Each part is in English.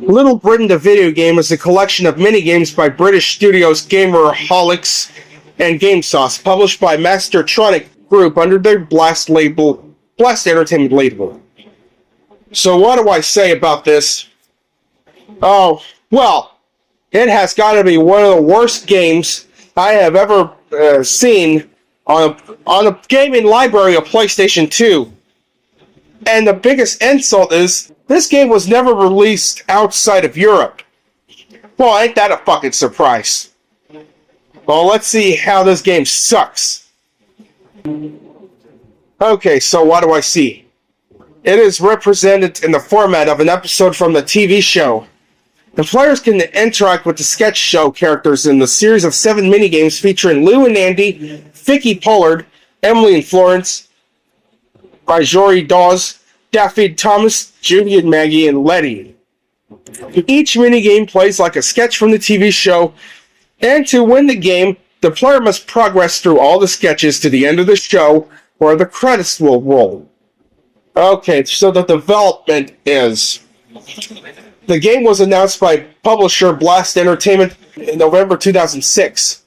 Little Britain the video game is a collection of minigames by British studios Gamerholics and GameSauce, published by Mastertronic Group under their Blast Entertainment label. So what do I say about this? Oh, well, it has got to be one of the worst games I have ever seen on a gaming library of PlayStation 2. And the biggest insult is, this game was never released outside of Europe. Well, ain't that a fucking surprise? Well, let's see how this game sucks. Okay, so what do I see? It is represented in the format of an episode from the TV show. The players can interact with the sketch show characters in the series of 7 minigames featuring Lou and Andy, Vicky Pollard, Emily and Florence, Marjorie Dawes, Daffy Thomas, Judy and Maggie, and Letty. Each minigame plays like a sketch from the TV show, and to win the game, the player must progress through all the sketches to the end of the show, where the credits will roll. Okay, so the development is... The game was announced by publisher Blast Entertainment in November 2006.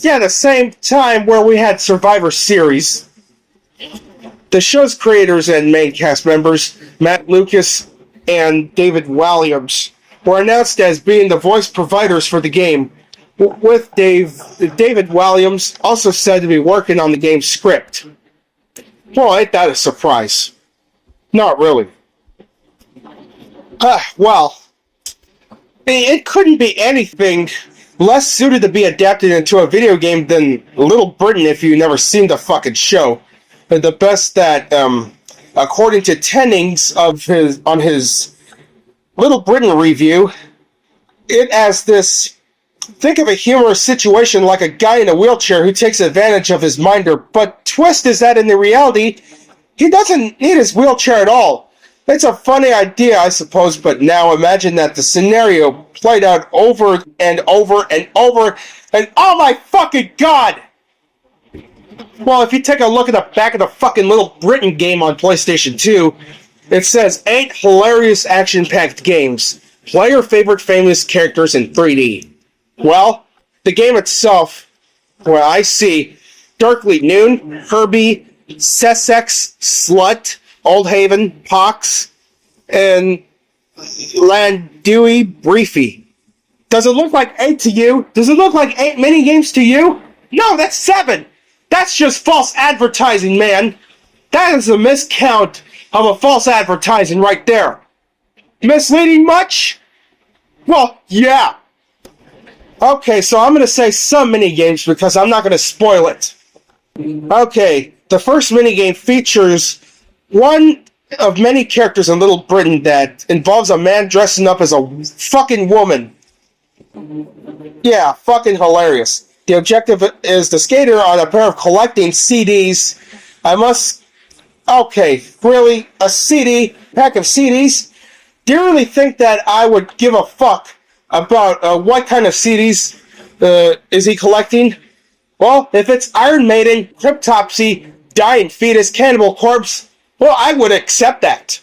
Yeah, the same time where we had Survivor Series. The show's creators and main cast members, Matt Lucas and David Walliams, were announced as being the voice providers for the game, with David Walliams also said to be working on the game's script. Well, ain't that a surprise? Not really. Well, it couldn't be anything less suited to be adapted into a video game than Little Britain if you never seen the fucking show. And the best that, according to Tennings on his Little Britain review, it has this, think of a humorous situation like a guy in a wheelchair who takes advantage of his minder, but twist is that in the reality, he doesn't need his wheelchair at all. It's a funny idea, I suppose, but now imagine that the scenario played out over and over and over, and oh my fucking god! Well, if you take a look at the back of the fucking Little Britain game on PlayStation 2, it says 8 hilarious action-packed games. Play your favorite famous characters in 3D. Well, the game itself, well, I see Darkly Noon, Herbie, Sussex, Slut, Old Haven, Pox, and Landui Briefy. Does it look like 8 to you? Does it look like 8 minigames to you? No, that's 7! That's just false advertising, man! That is a miscount of a false advertising right there. Misleading much? Well, yeah. Okay, so I'm going to say some minigames because I'm not going to spoil it. Okay, the first minigame features one of many characters in Little Britain that involves a man dressing up as a fucking woman. Yeah, fucking hilarious. The objective is the skater on a pair of collecting CDs. Okay, really? A CD? Pack of CDs? Do you really think that I would give a fuck about what kind of CDs is he collecting? Well, if it's Iron Maiden, Cryptopsy, Dying Fetus, Cannibal Corpse, well, I would accept that.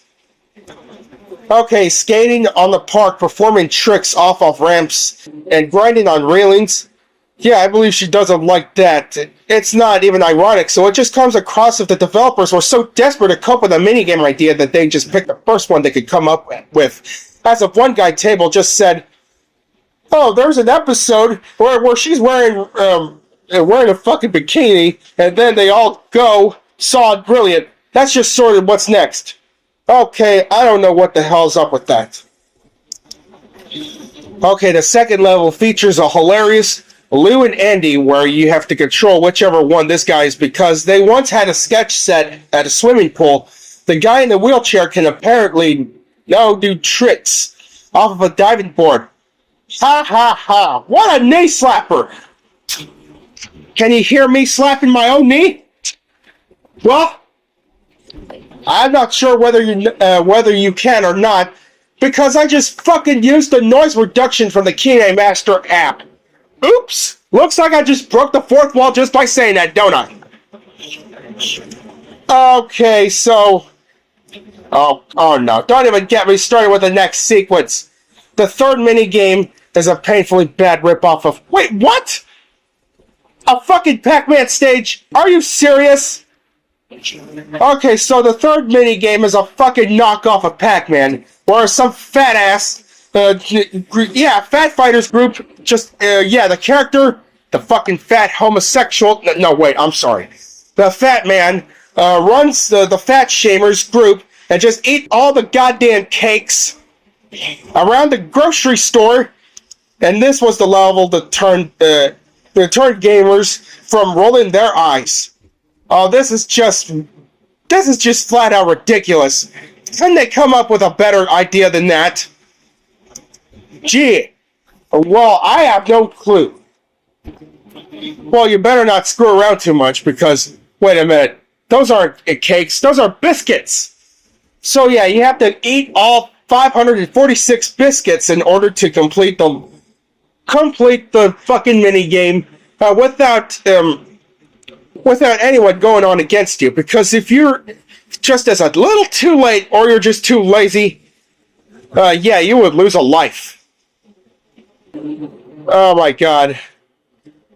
Okay, skating on the park, performing tricks off of ramps, and grinding on railings. Yeah, I believe she doesn't like that. It's not even ironic, so it just comes across if the developers were so desperate to cope with a minigame idea that they just picked the first one they could come up with. As if one guy table just said, oh, there's an episode where she's wearing a fucking bikini, and then they all go, saw it, brilliant. That's just sort of what's next. Okay, I don't know what the hell's up with that. Okay, the second level features a hilarious Lou and Andy where you have to control whichever one this guy is because they once had a sketch set at a swimming pool. The guy in the wheelchair can apparently now do tricks off of a diving board. Ha ha ha, what a knee slapper! Can you hear me slapping my own knee? Well, I'm not sure whether you can or not, because I just fucking used the noise reduction from the Kine Master app. Oops! Looks like I just broke the fourth wall just by saying that, don't I? Okay, so Oh no. Don't even get me started with the next sequence. The third minigame is a painfully bad ripoff of... Wait, what? A fucking Pac-Man stage? Are you serious? Okay, so the third minigame is a fucking knockoff of Pac-Man, where some fat ass, fat fighters group, the character, the fucking fat homosexual, no, wait, I'm sorry. The fat man, runs the fat shamers group, and just eat all the goddamn cakes around the grocery store, and this was the level that turned gamers from rolling their eyes. Oh, this is just flat out ridiculous. Couldn't they come up with a better idea than that? Gee, well, I have no clue. Well, you better not screw around too much because, wait a minute, those aren't cakes, those are biscuits. So yeah, you have to eat all 546 biscuits in order to complete the fucking minigame without anyone going on against you. Because if you're just as a little too late or you're just too lazy, you would lose a life. Oh my god.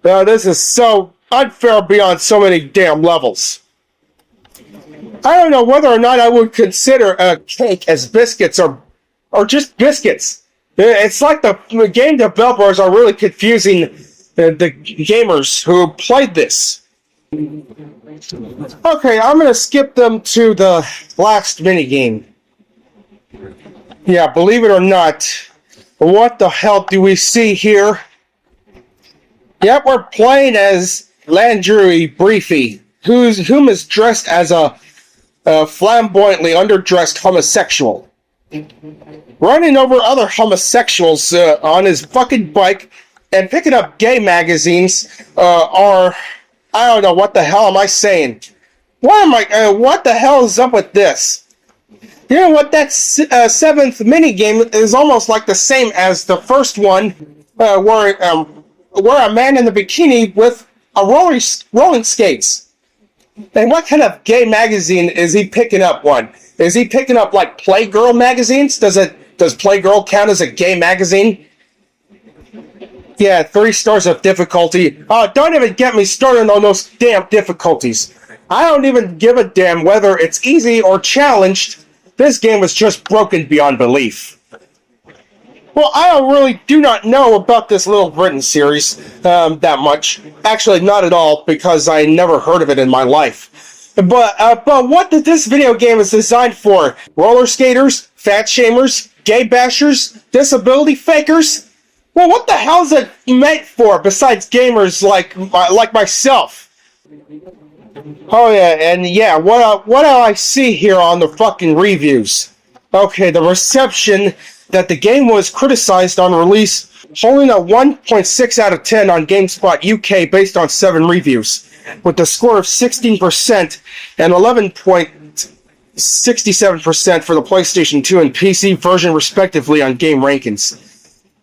This is so unfair beyond so many damn levels. I don't know whether or not I would consider a cake as biscuits or just biscuits. It's like the game developers are really confusing the gamers who played this. Okay, I'm gonna skip them to the last minigame. Yeah, believe it or not, what the hell do we see here? Yep, we're playing as Landry Briefy, whom is dressed as a flamboyantly underdressed homosexual. Running over other homosexuals on his fucking bike and picking up gay magazines I don't know, what the hell am I saying? What the hell is up with this? You know what, that seventh minigame is almost like the same as the first one, where a man in a bikini with a rolling skates. And what kind of gay magazine is he picking up one? Is he picking up, like, Playgirl magazines? Does Playgirl count as a gay magazine? Yeah, 3 stars of difficulty. Oh, don't even get me started on those damn difficulties. I don't even give a damn whether it's easy or challenged. This game is just broken beyond belief. Well, I do not know about this Little Britain series that much. Actually, not at all, because I never heard of it in my life. But what this video game is designed for? Roller skaters, fat shamers, gay bashers, disability fakers? Well, what the hell is it meant for besides gamers like myself? Oh yeah, and yeah, what do I see here on the fucking reviews? Okay, the reception that the game was criticized on release, holding a 1.6 out of 10 on GameSpot UK based on 7 reviews, with a score of 16% and 11.67% for the PlayStation 2 and PC version respectively on Game Rankings.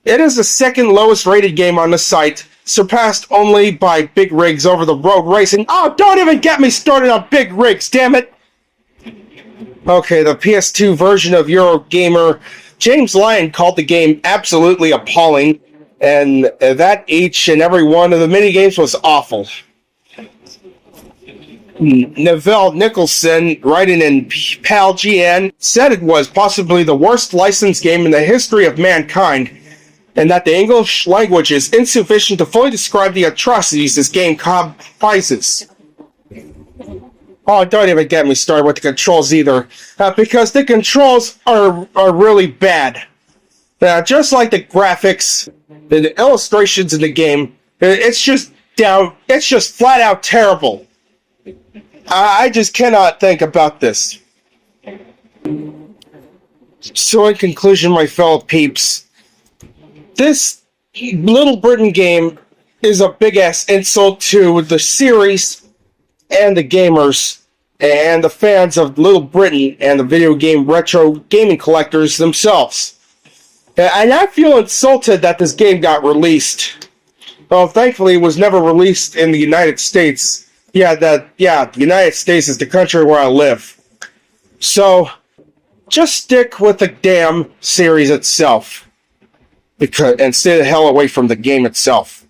It is the second lowest rated game on the site, surpassed only by Big Rigs Over the Road Racing. Oh, don't even get me started on Big Rigs, damn it! Okay, the PS2 version of Eurogamer, James Lyon called the game absolutely appalling, and that each and every one of the minigames was awful. Neville Nicholson, writing in PAL GN, said it was possibly the worst licensed game in the history of mankind, and that the English language is insufficient to fully describe the atrocities this game comprises. Oh, don't even get me started with the controls either, because the controls are really bad. Just like the graphics, the illustrations in the game, it's just flat out terrible. I just cannot think about this. So in conclusion, my fellow peeps, this Little Britain game is a big-ass insult to the series and the gamers and the fans of Little Britain and the video game retro gaming collectors themselves. And I feel insulted that this game got released. Well, thankfully, it was never released in the United States. The United States is the country where I live. So, just stick with the damn series itself. And stay the hell away from the game itself.